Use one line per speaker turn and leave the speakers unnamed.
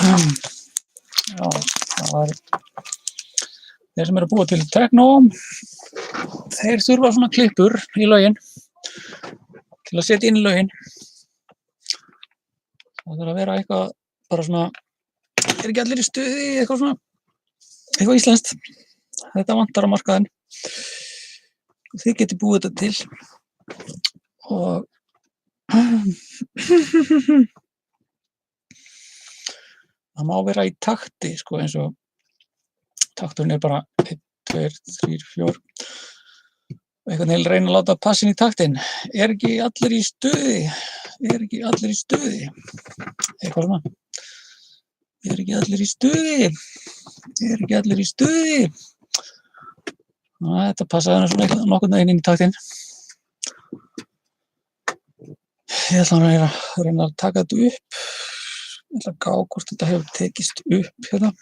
Já, það var þeir sem eru að búa til techno, þeir þurfa svona klippur í lögin til að setja inn í lögin. Það þarf að vera eitthvað bara svona, ekki allir í stuði, eitthvað svona, eitthvað íslenskt. Þetta vantar á markaðinn. Þið getið búið þetta til. Og það má vera í takti, sko, eins og takturinn bara 1, 2, 3, 4. Einhvern veginn reyna að láta passin í taktinn. Ekki allir í stuði. Ekki allir í stuði. Eitthvað svona. Ekki allir í stuði. Ekki allir í stuði. Þetta passaði svona nokkurn veginn inn í taktinn. Ég ætla að reyna að taka þetta upp. Ég ætla að gá hvort þetta hefur tekist upp hérna.